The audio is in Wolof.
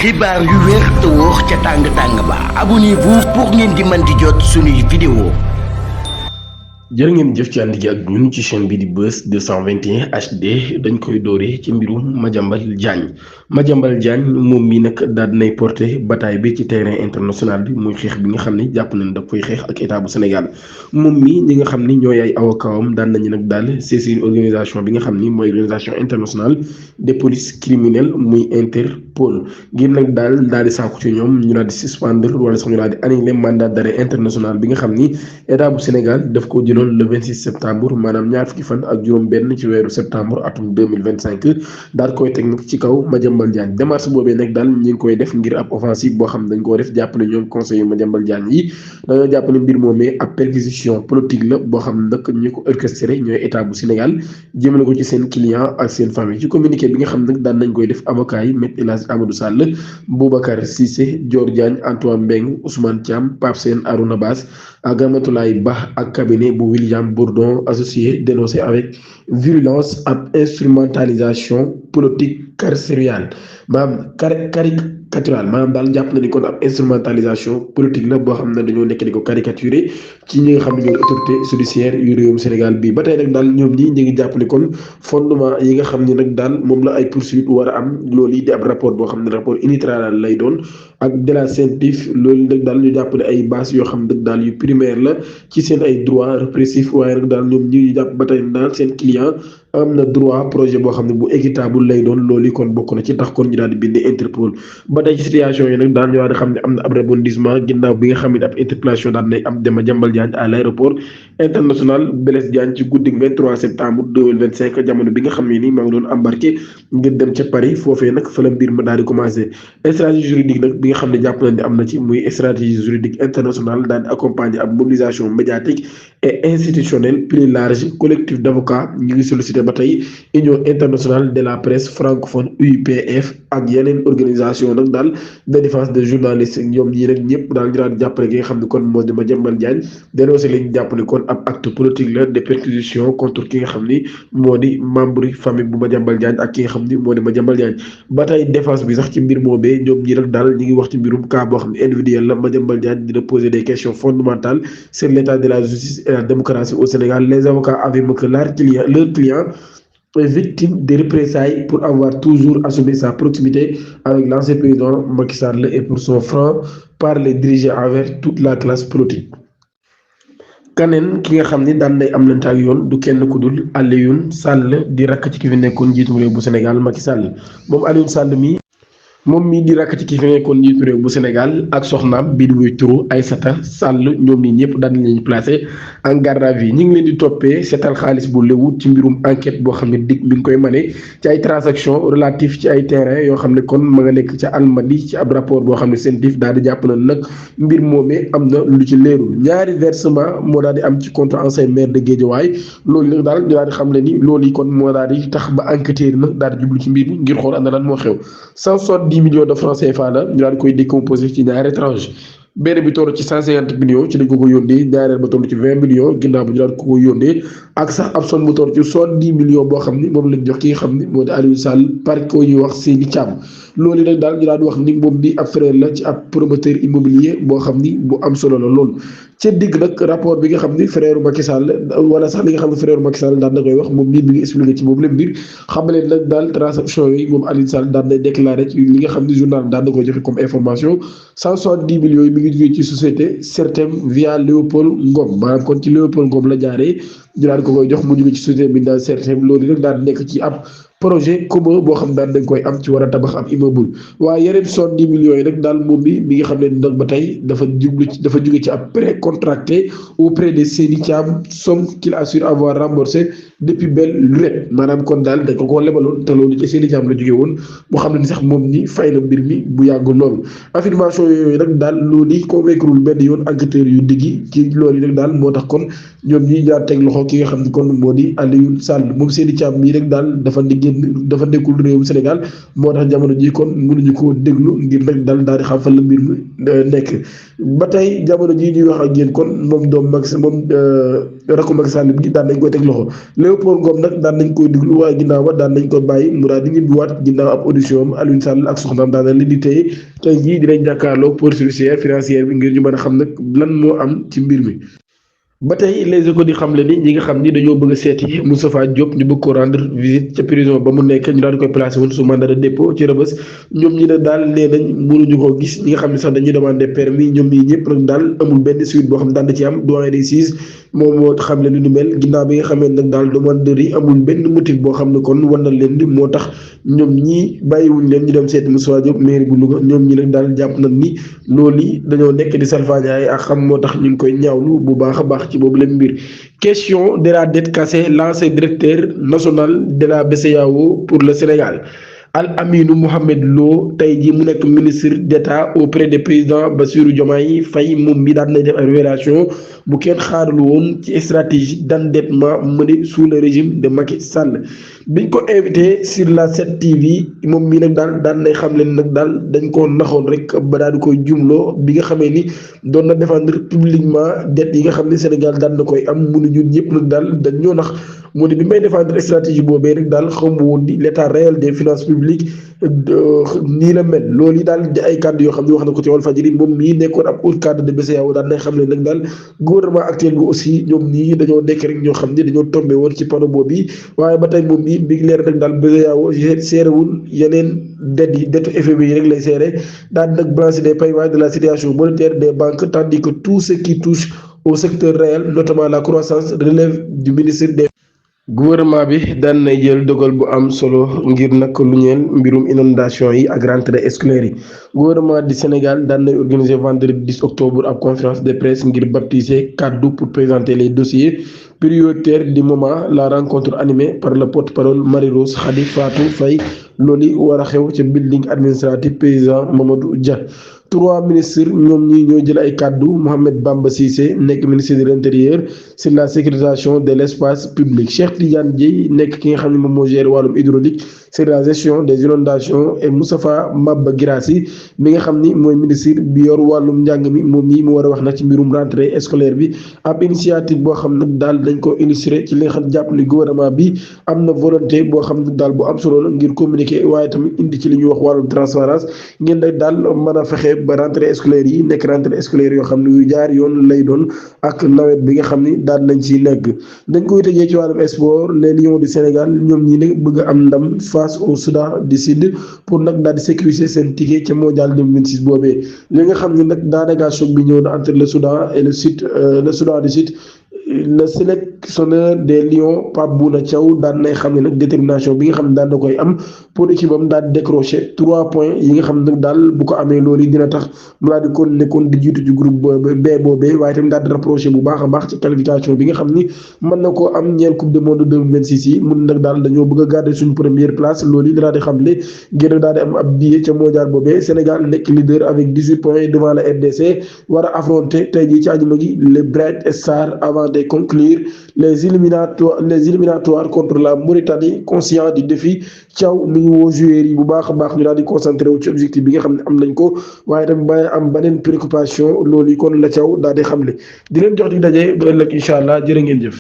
xibaar yu wér te wóor ca tàng ba abonnez-vous pour ngeen di mën di jot suñuy vidéo. jërë ngeen jëf ci ànd gi ak ñun ci chaîne bi di Buzz 221 HD dañ koy dooree ci mbirum Madiambal Diagne moom mii nag daal dinay porté bataille bi ci terrain international bi muy xeex bi nga xam ne jàpp nañ da koy xeex ak état bu Sénégal moom mii ñi nga xam ni ñooy ay avocatam daan nañu nag daal saisir organisation bi nga xam ni mooy organisation internationale des polices criminelles muy Interpol ngir nag daal di sàkku ci ñoom ñu daal di suspendre wala sax ñu daal di annuler mandat d'arrêt international bi nga xam ni état bu Sénégal daf ko jëloon le 26 septembre maanaam ñaar fukki fan ak juróom-benn ci weeru septembre atum 2025 daal koy teg nag ci kaw Madiambal Diagne démarche boobee nag daal ñi ngi koy def ngir ab offensive boo xam ne dañ koo def jàpp ne ñoom conseiller Madiambal Diagne yi dañoo jàpp ne mbir moomee ab perquisition politique la boo xam ne nag ñi ko orchestré ñooy état bu Sénégal jëmale ko ci seen client ak seen famille ci communiqué bi nga xam ne nag daan nañ koy def avocat yi Me El Hadji Amadou Sall Boubacar Cissé Dior Diagne Antoine Mbengue Ousmane Thiam Pape Sène Arouna Bass ak Ramatoulaye Ba ak cabinet bu William Bourdon associé dénoncé avec virulence ab instrumentalisation politique carcérale caricatural maanaam daal jàpp na ni kon ab instrumentalisation politique la boo xam ne dañoo nekk di ko caricaturé ci ñi nga xam ne ñooy autorité judiciaire yu réewum Sénégal bii ba tey nag daal ñoom ñi ngi jàpp ni kon fondement yi nga xam ne nag daal moom la ay poursuite war a am loolu yi di ab rapport boo xam ne rapport unilatéral lay doon ak de la CENTIF loolu nag daal ñu jàpp ne ay base yoo xam ne daal yu primaire la ci seen ay droits répressifs waaye nag daal ñoom ñi jàpp ba tey daal seen client am na droit projet boo xam ne bu équitable lay doon loolu yi kon bokk na ci tax kon ñu daal di bind Interpol ba tey ci situation yi nag daal ñu daal di xam ne am na ab rebondissement ginnaaw bi nga xam ne ab interpellation daal nay am Madiambal Diagne à l'aéroport international Blaise Diagne ci guddi 23 septembre 2025 jamono bi nga xam ne ni maa ngi doon embarqué ngir dem ca Paris foofee nag fa la mbir ma daal di commencé stratégie juridique nag bi nga xam ne jàpp na ne am na ci muy stratégie juridique internationale daal di accompagner ab mobilisation médiatique et institutionnelle plus large collectif d'avocats ñu ngi sollicité ba tey union internationale de la presse francophone UPF ak yeneen organisation nag daal de défense des journalistes ñoom ñii nag ñëpp daal di daal jàppale gi nga xam ne kon moo di Madiambal Diagne dénoncé lañu jàpp ne kon ab acte politique la de perquisition contre ki nga xam ni moo di membre famille bu Madiambal Diagne ak ki nga xam ni moo di Madiambal Diagne ba tey défense bi sax ci mbir moomee ñoom ñii nag daal ñi ngi wax ci mbirum cas boo xam ne individuel la Madiambal Diagne dina poser des questions fondamentales sur l'état de la justice et la démocratie au Sénégal les avocats affirment que leur client est victime de représailles pour avoir toujours assumé sa proximité avec l'ancien président Macky Sall et pour son franc-parler dirigé envers toute la classe politique. kaneen ki nga xam ni daan nay am lante ak yoon du kenn ku dul Alioune Sall di rakk ci ki fi nekkoon njiitu réew bu Sénégal Macky Sall moom mii di rakk ci ki fi nekkoon njiitu réew bu Sénégal ak soxnaam bii di muy turu Aïssata Sall ñoom ñi ñëpp daan leen placé en garde à vue ñi ngi leen di toppee seetal xaalis bu léwu ci mbirum enquête boo xam ne dig mi ngi koy mane ci ay transactions relatives ci ay terrain yoo xam ne kon ma nga nekk ca Almadi ci ab rapport boo xam ne CENTIF daal di jàpp na nag mbir moomee am na lu ci leerul ñaari versement moo daal di am ci compte ancien maire de Guédiawaye loolu nag daal ñu daal di xam ne ni loolu yi kon moo daal di tax ba enquêteur nag daal di jublu ci mbir mi ngir xool ana lan moo xew 10 millions de francs CFA la ñu daal di koy décomposé ci ñaari tranche benn bi toll ci 150 millions ci lañ ko yónnee ñaareel ba toll ci 20 millions ginnaaw bi ñu daal ko yónnee ak sax ab somme bu toll ci 70 millions boo xam ni moom lañ jox ki nga xam ni moo di Aliou Sall par ko ñuy wax Seyni Thiam loolu nag daal ñu daal di wax ni moom bi ab frère la ci ab promoteur immobilier boo xam ni bu am solo la loolu ca digg nag rapport bi nga xam ni frère Macky Sall wala sax li nga xam ne frère Macky Sall daan na koy wax moom nii mi ngi expliqué ci boobu lépp mbir xam ne nag daal transaction yi moom Aliou Sall daan na déclaré ci li nga xam ne journal daan na koy joxe comme information 170 millions yi mi ngi jógee ci société Certem via Léopold Ngom maanaam kon ci Léopold Ngom la jaaree ñu daal ko koy jox mu jógee ci société bi daal Certem loolu nag daal nekk ci ab projet commun boo xam daan dañ koy am ci war a tabax am immeuble waaye yeneen 70 millions yi nag daal moom mi nga xam ne nag ba tey dafa jóge ci ab prêt contracté auprès de Seyni Thiam somme qu'il assure avoir remboursé depuis belle lurette maanaam kon daal dañ ko koo lebaloon te loolu ci Seyni Thiam la jóge woon moo xam ne ni sax moom ni fay na mbir mi bu yàggul loolu affirmation yooyu nag daal loolu yi convaincre benn yoon enquêteurs yu diggi ci loolu yi nag daal moo tax kon ñoom ñi jaar teg loxo ki nga xam ne kon moo di Aliou Sall moom Seydi Thiam mii rek daal dafa nekkul réewum Sénégal moo tax jamono ji kon mënuñu koo déglu ngir nag daal di xam fan la mbir mi nekk ba tey jamono ji ñuy wax ak yéen kon moom rakku Macky Sall bi daan nañ koy teg loxo Léopold Ngom nag daan nañ koy déglu waaye ginnaaw ba daan nañ ko bàyyi mu daal di ñibbiwaat ginnaaw ab audition am Aliou Sall ak soxnaam daan nañ leen di téye tey jii dinañ jàkkaarloo police judiciaire financière bi ngir ñu mën a xam nag lan moo am ci mbir mi. ba tey les Échos di xamle ni ñi nga xam ni dañoo bëgg a seeti Moustapha Diop ñu bëgg ko rendre visite ca prison ba mu nekk ñu daal di koy placé woon sous mandat de dépôt ci Rebeuss ñoom ñi ne daal nee nañ mënuñu koo gis ñi nga xam ne sax dañuy demandé permis ñoom ñii ñëpp nag daal amul benn suite boo xam ne daan da ci am doyen des juges moom moo xam ne lu ni mel ginnaaw bi nga xamee nag daal demandeurs yi amul benn motif boo xam ne kon war na leen di moo tax ñoom ñii bàyyiwuñ leen ñu dem seeti Moustapha Diop mairie bu Louga ñoom ñi nag daal jàpp nañ ni loolu yi dañoo nekk di salfaañaay ak xam moo tax ñu ngi koy ñaawlu bu baax a baax ci boobu leen mbir. Question de la dette cassée, l'ancien directeur national de la BCEAO pour le Sénégal Al Aminou Mohamed Lo tey jii mu nekk ministre d'État auprès du président Bassirou Diomaye Faye moom mi daan nañ def ay révélation bu kenn xaarul woon ci stratégie d'endettement menée sous le régime de Macky Sall biñ ko invité sur la 7TV moom mii nag daal daan nay xam leen nag daal dañ koo naxoon rek ba daal di koy jumloo bi nga xamee ni doon na défendre publiquement dette yi nga xam ne Sénégal daan na koy am mu ne ñun ñëpp nag daal dañ ñoo nax mu ne bi may défendre stratégie boobee rek daal xamu woon ni l'état réel des finances publiques nii la mel loolu yi daal di ay kàddu yoo xam ne wax na ko ci Walfadjri moom mii nekkoon ab haut cadre de BCEAO daal nay xam ne nag daal gouvernement actuel bi aussi ñoom ñii dañoo nekk rek ñoo xam ne dañoo tombé woon ci panneau boobu yi waaye ba tey moom mii bi ngi leer nag daal BCEAO seerewul yeneen dettes yi dettu FMI yi rek lay seere daal nag blanchir des paiements de la situation monétaire des banques tandis que tout ce qui touche au secteur réel notamment la croissance relève du ministère des gouvernement bi daan nay jël dogal bu am solo ngir nag lu ñeel mbirum inondation yi ak rentrée scolaire yi gouvernement du Sénégal daan nay organiser vendredi 10 octobre ab conférence de presse ngir baptiser kaddu pour présenter les dossiers prioritaires du moment la rencontre animée par le porte-parole Marie-Rose Khady Fatou Faye loolu war a xew ca building administratif président Mamadou Dia. 3 ministres ñoom ñi ñoo jël ay kàddu Mohamed Bamba Cissé nekk ministre de l'intérieur sur la sécurisation de l'espace public Cheikh Tidiane Dièye nekk ki nga xam ne moom moo géré wàllum hydraulique sur la gestion des inondations et Moustapha Maba Guirassy mi nga xam ni mooy ministre bi yor wàllum njàng mi moom nii mu war a wax nag ci mbirum rentrée scolaire bi ab initiative boo xam nag daal dañ ko illustré ci li nga xam jàpp ni gouvernement bi am na volonté boo xam ne daal bu am solo la ngir communiquer waaye tamit indi ci li ñuy wax wàllum transparence ngeen day daal mën a fexe ba rentrée scolaire yi nekk rentrée scolaire yoo xam ne yu jaar yoon lay doon ak nawet bi nga xam ni daal nañ ci nekk dañ koy tëjee ci wàllum sport les Lions du Sénégal ñoom ñi nag bëgg a am ndam face au Soudan du Sud pour nag daal di sécuriser seen ticket ca mondial 2026 boobee li nga xam ne nag daanaka choc bi ñëw na entre le Soudan et le Soudan du Sud le sélectionneur des Lions Pape Bouna Thiaw daan nay xam ne nag détermination bi nga xam ne daan na koy am pour équipe am daal di décrocher 3 points yi nga xam ne nag daal bu ko amee loolu dina tax mu daal di kon nekkoon di jiitu ci groupe B boobee waaye tamit daal di rapproché bu baax a baax ci qualification bi nga xam ni mën na koo am ñeel coupe du monde 2026 yi mun nag daal dañoo bëgg a garder suñu première place loolu yi daal di xam ne ngir daal di am ab billet ca mondial boobee Sénégal nekk leader avec 18 points devant la RDC war a affronter tey jii ci àjjuma gi les Bright Stars avant de conclure les éliminatoires contre la Mauritanie conscient du défi Thiaw mi ngi woo joueurs yi bu baax a baax ñu daal di concentré wu ci objectif bi nga xam ne am nañ ko waaye tamit ba am beneen préoccupation loolu yi kon la Thiaw daal di xamle di leen jox di daje ba ëllëg incha allah jërë ngeen jëf.